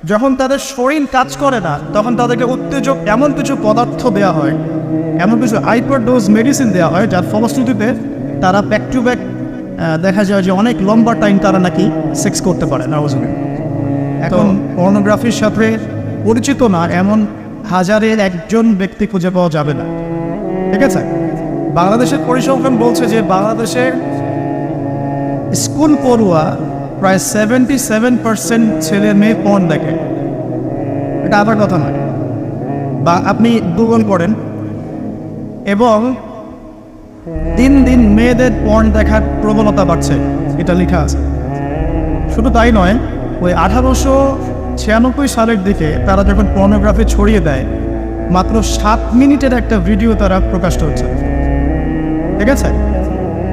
যখন তাদের শরীর কাজ করে না তখন তাদেরকে উত্তেজক এমন কিছু পদার্থ দেওয়া হয়, এমন কিছু হাইপার ডোজ মেডিসিন দেওয়া হয়, যার ফলশ্রুতিতে তারা ব্যাক টু ব্যাক দেখা যায় যে অনেক লম্বা টাইম তারা নাকি সেক্স করতে পারে নাউজুবিল্লাহ। এখন পর্নোগ্রাফির সাথে পরিচিত না এমন হাজারের একজন ব্যক্তি খুঁজে পাওয়া যাবে না, ঠিক আছে? বাংলাদেশের পরিসংখ্যান বলছে যে বাংলাদেশে স্কুল পড়ুয়া প্রায় 77% ছেলে মেয়ে পর্ন দেখে। এটা আবার কথা নয়, বা আপনি গুগল করেন এবং দিন দিন মেয়েদের পর্ন দেখার প্রবণতা বাড়ছে, এটা লেখা আছে। শুধু তাই নয়, ওই 1896 সালের দিকে তারা যখন পর্নোগ্রাফি ছড়িয়ে দেয়, মাত্র 7 মিনিটের একটা ভিডিও তারা প্রকাশ করছে, ঠিক আছে?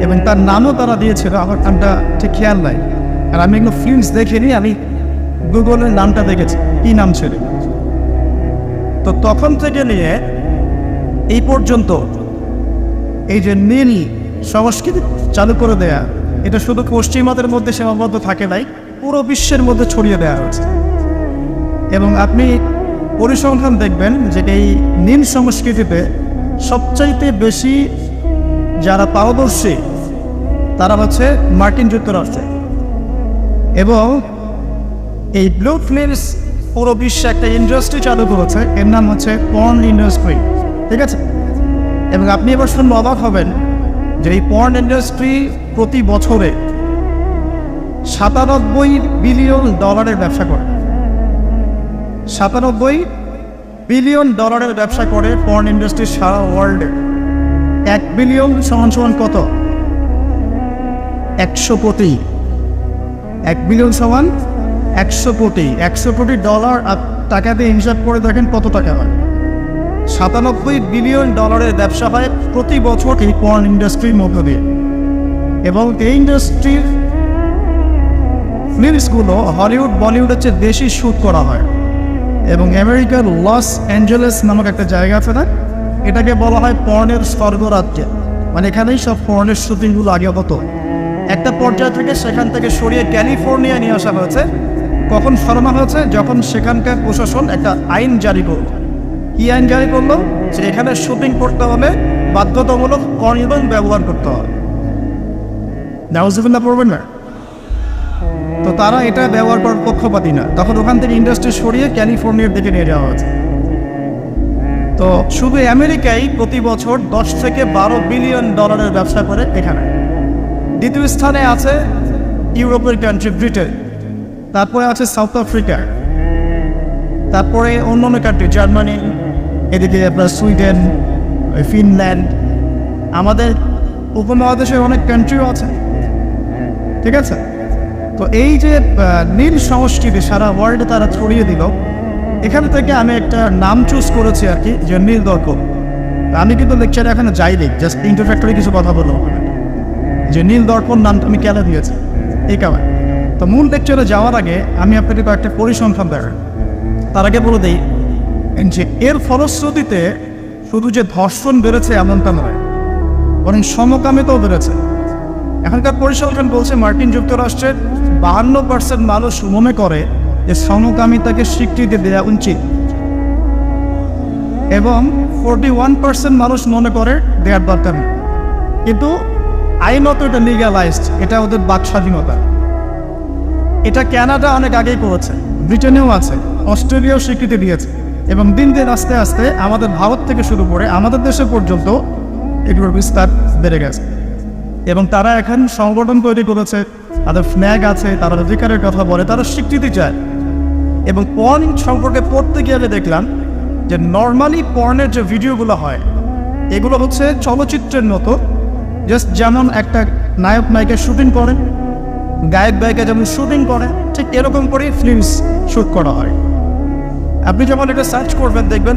এবং তার নামও তারা দিয়েছিল, আমার নামটা ঠিক খেয়াল নাই, আর আমি এগুলো ফিল্মস দেখিনি, আমি গুগলের নামটা দেখেছি কী নাম ছিল। তো তখন থেকে নিয়ে এই পর্যন্ত এই যে নীল সংস্কৃতি চালু করে দেয়া, এটা শুধু পশ্চিমাদের মধ্যে সীমাবদ্ধ থাকে নাই, পুরো বিশ্বের মধ্যে ছড়িয়ে দেওয়া হয়েছে। এবং আপনি পরিসংখ্যান দেখবেন যে এই নীল সংস্কৃতিতে সবচাইতে বেশি যারা পারদর্শী তারা হচ্ছে মার্কিন যুক্তরাষ্ট্রে। এবং এই ব্লু ফিল্মস পুরো বিশ্বে একটা ইন্ডাস্ট্রি চালু করেছে, এর নাম হচ্ছে পর্ন ইন্ডাস্ট্রি, ঠিক আছে? এবং আপনি এবার শুনলে অবাক হবেন যে এই পর্ন ইন্ডাস্ট্রি প্রতি বছরে $97 বিলিয়ন ব্যবসা করে। $97 বিলিয়ন ব্যবসা করে পর্ন ইন্ডাস্ট্রি সারা ওয়ার্ল্ডে। 1 বিলিয়ন সমান কত? 100 কোটি। 1 বিলিয়ন সমান 100 কোটি। 100 কোটি ডলার টাকা দিয়ে হিসাব করে দেখেন কত টাকা হয়। $97 বিলিয়ন ব্যবসা হয় প্রতি বছর এই পর্ন ইন্ডাস্ট্রির মধ্য দিয়ে। এবং এই ইন্ডাস্ট্রির ফিল্মসগুলো হলিউড বলিউডের চেয়ে বেশি শ্যুট করা হয়। এবং আমেরিকার লস অ্যাঞ্জেলেস নামক একটা জায়গা আছে না, এটাকে বলা হয় পর্নের স্বর্গরাজ্য। মানে এখানেই সব পর্নের শুটিংগুলো আগে হতো। একটা পর্যায় থেকে সেখান থেকে সরিয়ে ক্যালিফোর্নিয়া নিয়ে আসা হয়েছে। কখন সরানো হয়েছে? যখন সেখানকার প্রশাসন একটা আইন জারি করল। কি আইন জারি করলো? যে এখানে শুটিং করতে হলে বাধ্যতামূলক কন্ডোম ব্যবহার করতে হবে। নাউজুবিল্লাহ পড়বেন না? তো তারা এটা ব্যবহার করার পক্ষপাতী না, তখন ওখান থেকে ইন্ডাস্ট্রি সরিয়ে ক্যালিফোর্নিয়ার দিকে নিয়ে যাওয়া হয়েছে। তো শুধু আমেরিকায় প্রতি বছর 10 থেকে 12 বিলিয়ন ডলারের ব্যবসা করে এখানে। দ্বিতীয় স্থানে আছে ইউরোপের কান্ট্রি ব্রিটেন, তারপরে আছে সাউথ আফ্রিকা, তারপরে অন্যান্য কান্ট্রি জার্মানি, এদিকে আপনার সুইডেন, ফিনল্যান্ড, আমাদের উপমহাদেশে অনেক কান্ট্রিও আছে, ঠিক আছে? তো এই যে নীল সংস্কৃতি সারা ওয়ার্ল্ডে তারা ছড়িয়ে দিল, এখান থেকে আমি একটা নাম চুজ করেছি আর কি, যে নীল দর্পণ। আমি কিন্তু লেকচারে এখানে যাইনি, জাস্ট ইন্ট্রোডাক্টরি কিছু কথা বলবো যে নীল দর্পণ নামটা আমি কেন দিয়েছি এই কারণে। তো মূল লেকচারে যাওয়ার আগে আমি আপনাকে কয়েকটা পরিসংখ্যান দেখাই। তার আগে বলে দিই যে এর ফলশ্রুতিতে শুধু যে ধর্ষণ বেড়েছে এমনটা নয়, বরং সমকামিতাও বেড়েছে। এখনকার পরিসংখ্যান বলছে মার্কিন যুক্তরাষ্ট্রের 52% মানুষ মনে করে যে সমকামিতাকে স্বীকৃতি দেওয়া উচিত, এবং 41% মানুষ মনে করে দেওয়ার দরকার নেই। কিন্তু আইনত এটা লিগ্যালাইজড, এটা ওদের বাক স্বাধীনতা। এটা কানাডা অনেক আগেই করেছে, ব্রিটেনেও আছে, অস্ট্রেলিয়াও স্বীকৃতি দিয়েছে, এবং দিন দিন আস্তে আস্তে আমাদের ভারত থেকে শুরু করে আমাদের দেশে পর্যন্ত এগুলোর বিস্তার বেড়ে গেছে। এবং তারা এখন সংগঠন তৈরি করেছে, তাদের ফ্ল্যাগ আছে, তারা অধিকারের কথা বলে, তারা স্বীকৃতি চায়। এবং পর্ন সম্পর্কে পড়তে গেলে দেখলাম যে নর্মালি পর্নের যে ভিডিওগুলো হয় এগুলো হচ্ছে চলচ্চিত্রের মতো, জাস্ট যেমন একটা নায়ক নায়িকা শুটিং করে, গায়ক গায়িকা যেমন শুটিং করে, ঠিক এরকম করেই ফিল্মস শ্যুট করা হয়। আপনি যখন এটা সার্চ করবেন দেখবেন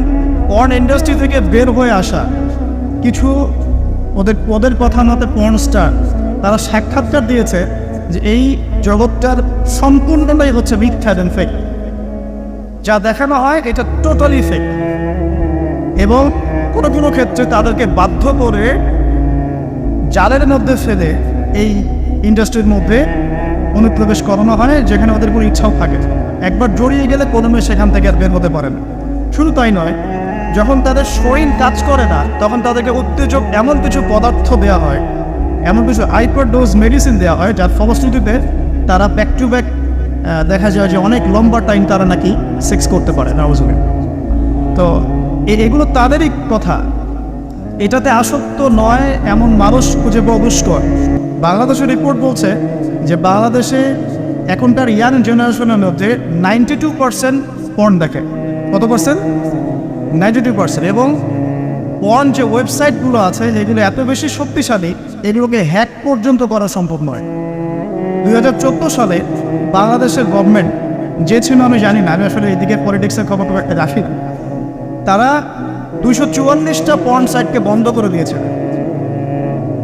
পর্ন ইন্ডাস্ট্রি থেকে বের হয়ে আসা কিছু ওদের কথা মতে পর্ন স্টার, তারা সাক্ষাৎকার দিয়েছে যে এই জগৎটার সম্পূর্ণটাই হচ্ছে মিথ্যা এবং ফেক। যা দেখানো হয় এটা টোটালি ফেক। এবং কোনো কোনো ক্ষেত্রে তাদেরকে বাধ্য করে জালের মধ্যে ফেলে এই ইন্ডাস্ট্রির মধ্যে অনুপ্রবেশ করানো হয়, যেখানে ওদের কোনো ইচ্ছাও থাকে। একবার জড়িয়ে গেলে কোনো মেয়ে সেখান থেকে আর বের হতে পারে না। শুধু তাই নয়, যখন তাদের শরীর কাজ করে না তখন তাদেরকে উত্তেজক এমন কিছু পদার্থ দেওয়া হয়, এমন কিছু হাইপার ডোজ মেডিসিন দেওয়া হয় যার ফলশ্রুতিতে তারা ব্যাক টু ব্যাক দেখা যায় যে অনেক লম্বা টাইম তারা নাকি সেক্স করতে পারে নাউজুবিল্লাহ। তো এগুলো তাদেরই কথা, এটাতে আসক্ত নয় এমন মানুষ খুঁজে পাওয়া দুষ্কর। বাংলাদেশের রিপোর্ট বলছে যে বাংলাদেশে এখনকার ইয়াং জেনারেশনের মধ্যে 92% পর্ন দেখে। কত পার্সেন্ট? 92%। এবং পর্ন যে ওয়েবসাইটগুলো আছে এগুলো এত বেশি শক্তিশালী, এগুলোকে হ্যাক পর্যন্ত করা সম্ভব নয়। 2014 সালে বাংলাদেশের গভর্নমেন্ট যে ছিল আমি জানি না, আমি আসলে এদিকে পলিটিক্সের খবর খুব একটা রাখি না, তারা 244টা পর্ন সাইটকে বন্ধ করে দিয়েছে।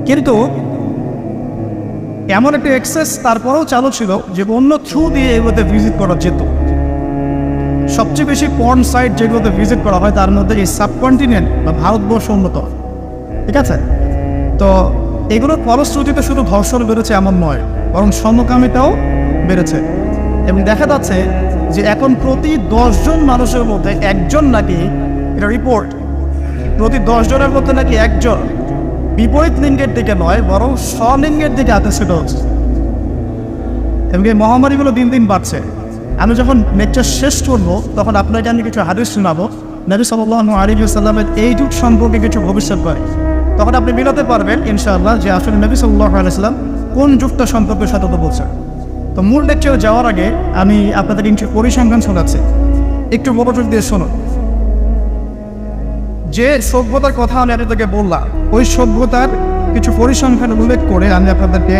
কিন্তু এমন একটা অ্যাক্সেস তারপরেও চালু ছিল যে অন্য থ্রু দিয়ে এগুলোতে ভিজিট করা যেত। সবচেয়ে বেশি পর্ন সাইট যেগুলোতে ভিজিট করা হয় তার মধ্যে এই সাবকন্টিনেন্ট বা ভারতবর্ষ অন্যতম, ঠিক আছে? তো এগুলোর ফলশ্রুতিতে শুধু ধর্ষণ বেড়েছে এমন নয়, বরং সমকামিতাও বেড়েছে। এবং দেখা যাচ্ছে যে এখন প্রতি 10 জন মানুষের মধ্যে একজন নাকি, এটা রিপোর্ট, প্রতি 10 জনের মধ্যে নাকি একজন বিপরীত লিঙ্গের দিকে নয় বরং স্বলিঙ্গের দিকে আকর্ষিত হচ্ছে। এবং এই মহামারীগুলো দিন দিন বাড়ছে। আমি যখন লেকচার শেষ করবো তখন আপনাকে আমি কিছু হাদিস শোনাবো নবী সাল্লাল্লাহু আলাইহি ওয়াসাল্লামের এই যুগ সম্পর্কে কিছু ভবিষ্যৎবাণী। তখন আপনি মিলাতে পারবেন ইনশাআল্লাহ যে আসলে নবী সাল্লাল্লাহু আলাইহি ওয়াসাল্লাম কোন যুগটা সম্পর্কে সতর্ক বলছেন। তো মূল লেকচারে যাওয়ার আগে আমি আপনাদের কিছু পরিসংখ্যান শোনাচ্ছি, একটু মনোযোগ দিয়ে শুনুন। যে সভ্যতার কথা আমি আপনাদেরকে বললাম ওই সভ্যতার কিছু পরিসংখ্যান উল্লেখ করে আমি আপনাদেরকে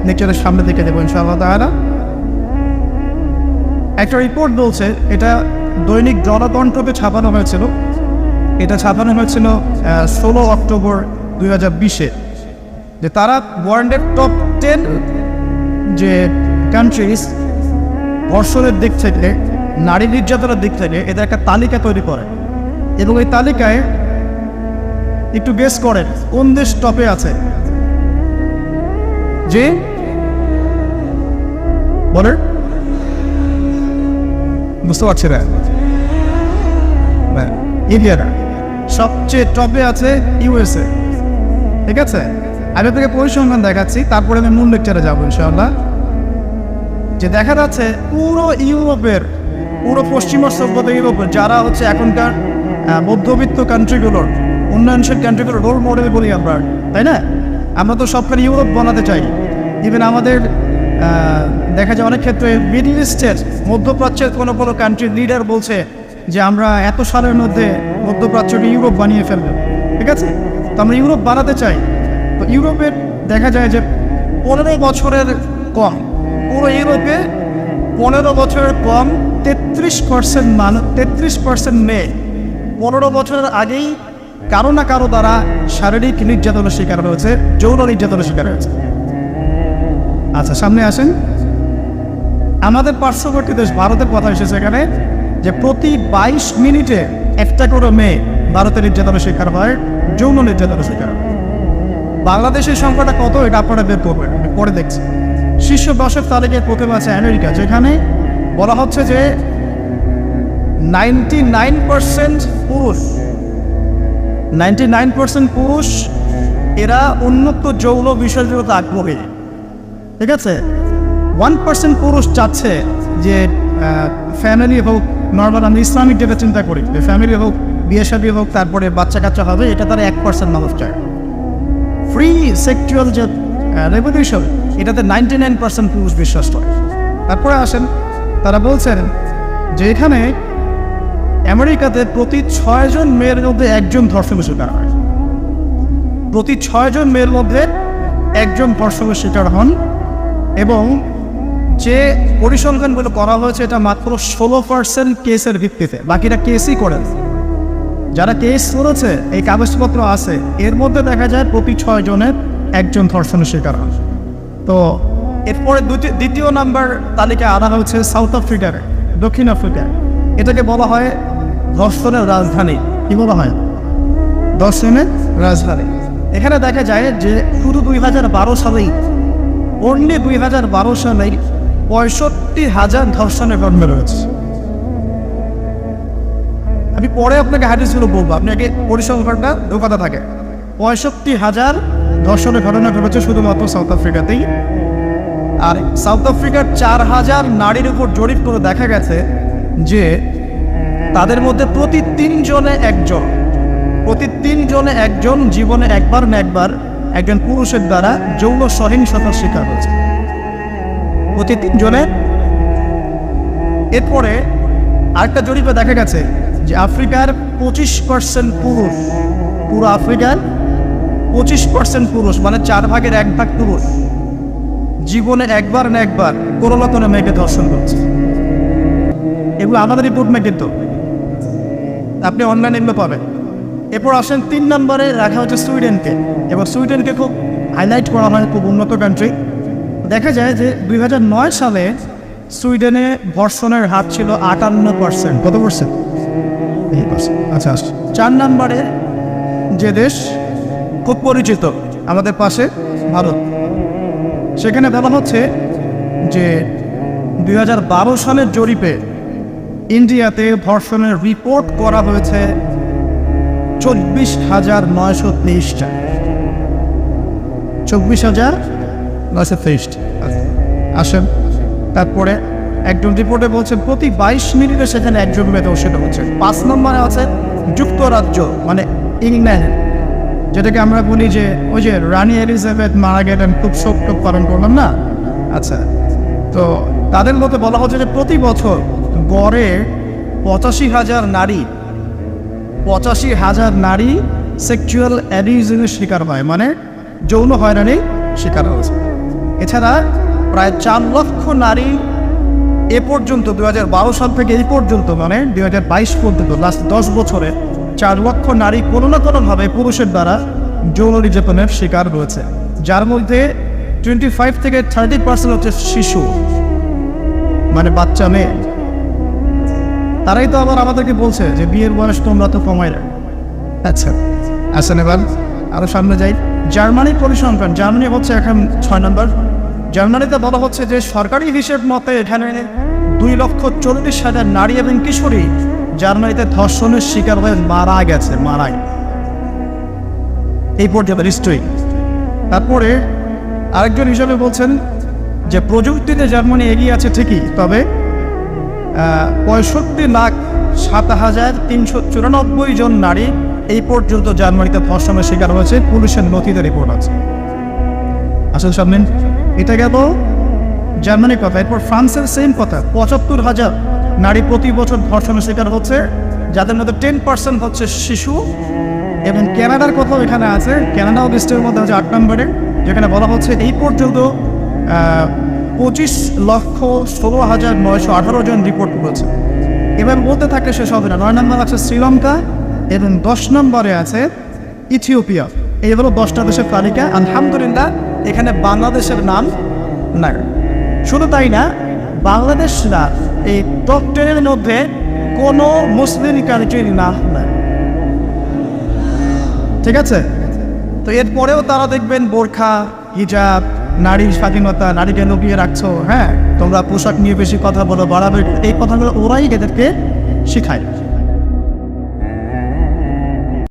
লেকচারের সামনে থেকে দেবো ইনশাআল্লাহ তাআলা। একটা রিপোর্ট বলছে, এটা দৈনিক জনকণ্ঠকে ছাপানো হয়েছিল, এটা ছাপানো হয়েছিল 16 অক্টোবর 2020-এ, যে তারা ওয়ার্ল্ডের টপ 10 যে কান্ট্রিজ ধর্ষণের দিক থেকে, নারী নির্যাতনের দিক থেকে এদের একটা তালিকা তৈরি করে। এবং এই তালিকায় একটু গেস করেন কোন দেশ টপে আছে? যে বলেন, বুঝতে পারছি না, ইন্ডিয়াটা সবচেয়ে টপে আছে ইউএসএ, ঠিক আছে? আমি আপনাকে পরিসংখ্যান দেখাচ্ছি, তারপরে আমি মূল লেকচারে যাবো ইনশাআল্লাহ। যে দেখা যাচ্ছে পুরো ইউরোপের, পুরো পশ্চিমা সভ্যতা ইউরোপের যারা হচ্ছে এখনকার মধ্যবিত্ত কান্ট্রিগুলোর, উন্নয়নশীল কান্ট্রিগুলোর রোল মডেল বলি আমরা, তাই না? আমরা তো সবখানে ইউরোপ বানাতে চাই। ইভেন আমাদের দেখা যায় অনেক ক্ষেত্রে মিডল ইস্টের, মধ্যপ্রাচ্যের কোনো কোনো কান্ট্রির লিডার বলছে যে আমরা এত সালের মধ্যে মধ্যপ্রাচ্যকে ইউরোপ বানিয়ে ফেলব, ঠিক আছে? তো আমরা ইউরোপ বানাতে চাই। তো ইউরোপের দেখা যায় যে 15 বছরের কম, পুরো ইউরোপে 15 বছরের কম 33% মেয়ে 15 বছরের আগেই কারো না কারো দ্বারা শারীরিক নির্যাতনের শিকার হয়েছে, যৌন নির্যাতনের শিকার হয়েছে। আচ্ছা, সামনে আসেন। আমাদের পার্শ্ববর্তী দেশ ভারতের কথা এসেছে এখানে, যে প্রতি 22 মিনিটে একটা করে মেয়ে ভারতের নির্যাতনের শিকার হয়, যৌন নির্যাতনের শিকার হয়। বাংলাদেশের সংখ্যাটা কত এটা আপনারা বের করবেন, পরে দেখছি। শীর্ষ 10-এর তালিকায় প্রথমে আছে আমেরিকা, যেখানে বলা হচ্ছে যে 99% পুরুষ, 99% পুরুষ এরা উন্নত যৌন বিষয়গুলোতে আগ্রহী, ঠিক আছে? 1% পুরুষ চাচ্ছে যে ফ্যামিলি হোক, নর্মাল আমরা ইসলামিক যেটা চিন্তা করি যে ফ্যামিলি হোক, বিয়ে শাদী হোক, তারপরে বাচ্চা কাচ্চা হবে, এটা তারা 1% মানুষ চায়। ফ্রি সেক্সুয়াল যে রেভলিউশন, এটাতে 99% পুরুষ বিশ্বাস করে। তারপরে আসেন, তারা বলছেন যে এখানে আমেরিকাতে প্রতি 6 জন মেয়ের মধ্যে একজন ধর্ষণের শিকার হয়, প্রতি 6 জন মেয়ের মধ্যে একজন ধর্ষণের শিকার হন। এবং যে পরিসংখ্যানগুলো করা হয়েছে এটা মাত্র 16% কেসের ভিত্তিতে, বাকিরা কেসই করেন। যারা কেস করেছে, এই কাগজপত্র আছে, এর মধ্যে দেখা যায় প্রতি 6 জনের একজন ধর্ষণের শিকার হন। তো এরপরে দ্বিতীয় নাম্বার তালিকায় আনা হয়েছে সাউথ আফ্রিকার, দক্ষিণ আফ্রিকা। এটাকে বলা হয় ধর্ষণের রাজধানী। কি বলা হয়? ধর্ষণের রাজধানী। এখানে দেখা যায় যে শুধু 2012 সালেই, অনলি 2012 সালেই 65,000 ধর্ষণের ঘটনা রয়েছে। আমি পরে আপনাকে হাদিসগুলো বলবো, আপনি আগে পরিসংখ্যানটা ঢোকাতে থাকে। 65,000 ধর্ষণের ঘটনা ঘটেছে শুধুমাত্র সাউথ আফ্রিকাতেই। আর সাউথ আফ্রিকার 4,000 নারীর উপর জরিপ করে দেখা গেছে যে তাদের মধ্যে প্রতি 3 জনে একজন জীবনে একবার না একবার একজন পুরুষের দ্বারা যৌন সহিংসতার শিকার হয়েছে, প্রতি 3 জনে। এরপরে আরেকটা জরিপে দেখা গেছে যে আফ্রিকার 25% পুরুষ, পুরো আফ্রিকার 25% পুরুষ, মানে 4 ভাগের 1 ভাগ পুরুষ জীবনে একবার না একবার কোনো না কোনো মেয়েকে ধর্ষণ করছে। এগুলো আমাদের রিপোর্ট না, কিন্তু আপনি অনলাইনে এগুলো পাবেন। এরপর আসেন 3 নম্বরে রাখা হচ্ছে সুইডেনকে। এবার সুইডেনকে খুব হাইলাইট করা হয়, খুব উন্নত কান্ট্রি। দেখা যায় যে 2009 সালে সুইডেনে ধর্ষণের হার ছিল 58%। কত পার্সেন্ট? আচ্ছা। 4 নম্বরে যে দেশ খুব পরিচিত আমাদের পাশে, ভারত, সেখানে বলা হচ্ছে যে 2012 সালের জরিপে ইন্ডিয়াতে ধর্ষণের রিপোর্ট করা হয়েছে 24,923টা। 24,923। আসেন, তারপরে একজন রিপোর্টে বলছে প্রতি 22 মিনিটে সেখানে একজন মেয়ে ধর্ষিত হচ্ছে। 5 নম্বরে আছে যুক্তরাজ্য, মানে ইংল্যান্ড, যেটাকে আমরা বলি যে ওই যে রানী এলিজাবেথ মারা গেলেন, খুব শোক পালন করলাম না। আচ্ছা, তো তাদের মধ্যে বলা হচ্ছে যে প্রতি বছর গড়ে 85,000 নারী সেক্সুয়াল অ্যাবিউজের শিকার হয়, মানে যৌন হয়রানি শিকার হয়েছে। এছাড়া প্রায় 4 লক্ষ নারী এ পর্যন্ত 2012 সাল থেকে এই পর্যন্ত, মানে 2022 পর্যন্ত, লাস্ট 10 বছরে 4 লক্ষ নারী কোনো না কোনোভাবে পুরুষের দ্বারা যৌন নির্যাতনের শিকার হয়েছে, যার মধ্যে 25 থেকে 30% হচ্ছে শিশু, মানে বাচ্চা মেয়ে। তারাই তো আবার আমাদেরকে বলছে যে বিয়ের বয়স তোমরা তো কমাই রাখ। আচ্ছা, আসেন এবার আরও সামনে যাই। জার্মানির পরিসংখ্যান, জার্মানি হচ্ছে এখন 6 নম্বর। জার্মানিতে বলা হচ্ছে যে সরকারি হিসেব মতে এখানে 2,40,000 নারী এবং কিশোরী জার্মানিতে ধর্ষণের শিকার হয়ে মারা গেছে, এই পর্যন্ত হিস্ট্রি। তারপরে আরেকজন হিসাবে বলছেন যে প্রযুক্তিতে জার্মানি এগিয়ে আছে ঠিকই, তবে 65,07,394 জন নারী এই পর্যন্ত জার্মানিতে ধর্ষণের শিকার হয়েছে, পুলিশের নথিতে রিপোর্ট আছে। আসলে সামনে এটা গেল জার্মানির কথা। এরপর ফ্রান্সের সেম কথা, 75,000 নারী প্রতি বছর ধর্ষণের শিকার হচ্ছে, যাদের মধ্যে 10% হচ্ছে শিশু। এবং কানাডার কথাও এখানে আছে, কানাডাও লিস্টের মধ্যে হচ্ছে 8 নম্বরে, যেখানে বলা হচ্ছে এই পর্যন্ত 25,16,918 জন রিপোর্ট করেছে। এবার বলতে থাকলে শেষ হবে না। 9 নম্বর আছে শ্রীলঙ্কা এবং 10 নম্বরে আছে ইথিওপিয়া। এই হলো 10টা দেশের তালিকা। আলহামদুলিল্লাহ এখানে বাংলাদেশের নাম নাই। শুধু তাই না, বাংলাদেশ না এই টপ 10-এর মধ্যে কোনো মুসলিম কান্ট্রির নাম নাই। ঠিক আছে, তো এরপরেও তারা দেখবেন বোরখা, হিজাব, নারীর স্বাধীনতা, নারীকে লুকিয়ে রাখছো, হ্যাঁ তোমরা পোশাক নিয়ে বেশি কথা বলো, বাড়াবে, এই কথাগুলো ওরাই এদেরকে শিখায়।